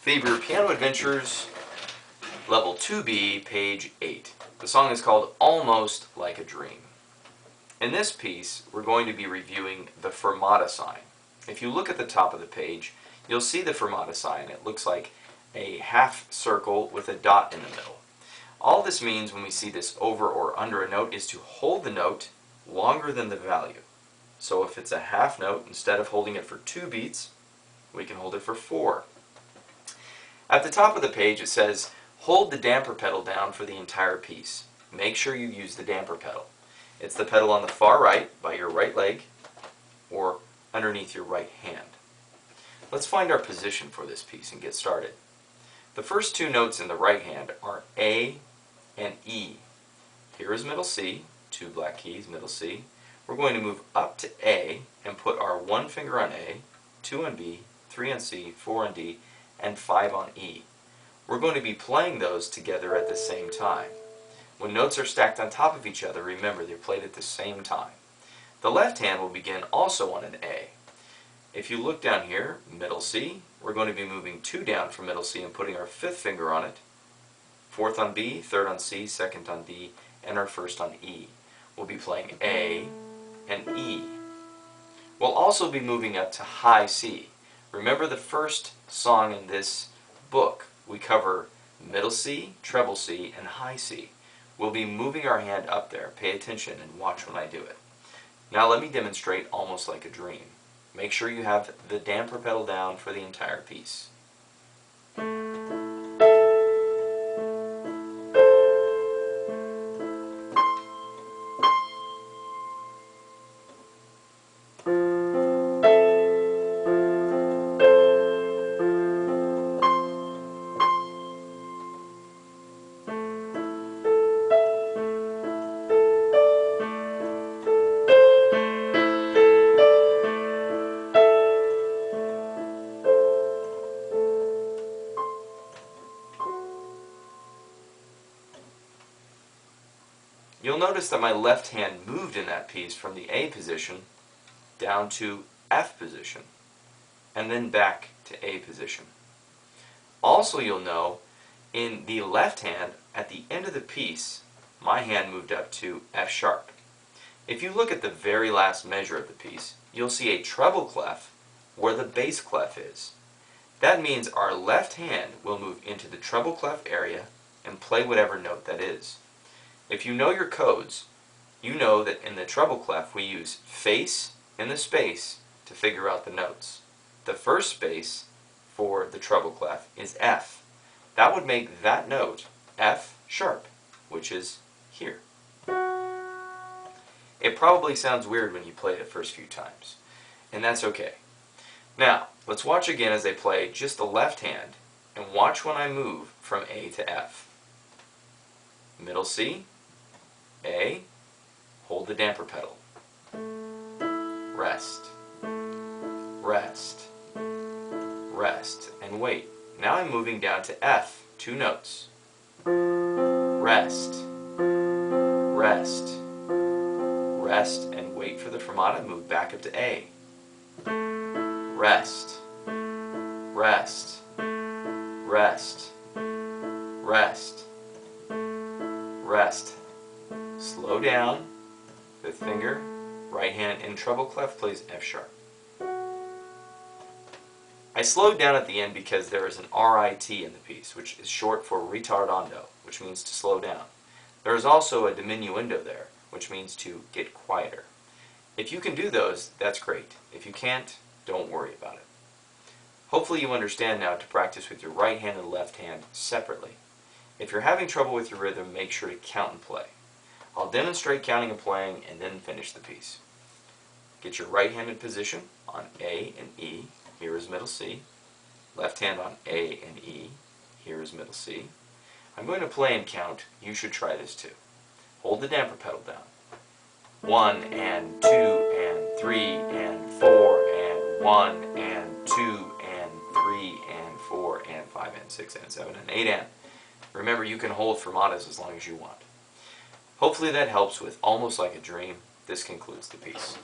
Faber Piano Adventures, Level 2B, page 8. The song is called Almost Like a Dream. In this piece, we're going to be reviewing the Fermata Sign. If you look at the top of the page, you'll see the Fermata Sign. It looks like a half circle with a dot in the middle. All this means when we see this over or under a note is to hold the note longer than the value. So if it's a half note, instead of holding it for 2 beats, we can hold it for 4. At the top of the page it says, hold the damper pedal down for the entire piece. Make sure you use the damper pedal. It's the pedal on the far right by your right leg or underneath your right hand. Let's find our position for this piece and get started. The first 2 notes in the right hand are A and E. Here is middle C, 2 black keys, middle C. We're going to move up to A and put our 1 finger on A, 2 on B, 3 on C, 4 on D, and 5 on E. We're going to be playing those together at the same time. When notes are stacked on top of each other, remember they're played at the same time. The left hand will begin also on an A. If you look down here, middle C, we're going to be moving 2 down from middle C and putting our 5th finger on it, 4th on B, 3rd on C, 2nd on D, and our 1st on E. We'll be playing A and E. We'll also be moving up to high C. Remember the first song in this book, we cover middle C, treble C, and high C. We'll be moving our hand up there. Pay attention and watch when I do it. Now let me demonstrate Almost Like a Dream. Make sure you have the damper pedal down for the entire piece. You'll notice that my left hand moved in that piece from the A position down to F position, and then back to A position. Also, you'll know in the left hand, at the end of the piece, my hand moved up to F sharp. If you look at the very last measure of the piece, you'll see a treble clef where the bass clef is. That means our left hand will move into the treble clef area and play whatever note that is. If you know your codes, you know that in the treble clef we use face in the space to figure out the notes. The first space for the treble clef is F. That would make that note F sharp, which is here. It probably sounds weird when you play it the first few times, and that's okay. Now, let's watch again as I play just the left hand, and watch when I move from A to F. Middle C, A, hold the damper pedal, rest, rest, rest, and wait. Now I'm moving down to F, 2 notes, rest, rest, rest, and wait for the fermata, move back up to A, rest, rest, rest, rest, rest. Slow down, 5th finger, right hand in treble clef plays F sharp. I slowed down at the end because there is an RIT in the piece, which is short for ritardando, which means to slow down. There is also a diminuendo there, which means to get quieter. If you can do those, that's great. If you can't, don't worry about it. Hopefully you understand now to practice with your right hand and left hand separately. If you're having trouble with your rhythm, make sure to count and play. I'll demonstrate counting and playing and then finish the piece. Get your right-handed position on A and E. Here is middle C. Left hand on A and E. Here is middle C. I'm going to play and count. You should try this too. Hold the damper pedal down. 1 and 2 and 3 and 4 and 1 and 2 and 3 and 4 and 5 and 6 and 7 and 8 and. Remember, you can hold fermatas as long as you want. Hopefully that helps with Almost Like a Dream. This concludes the piece.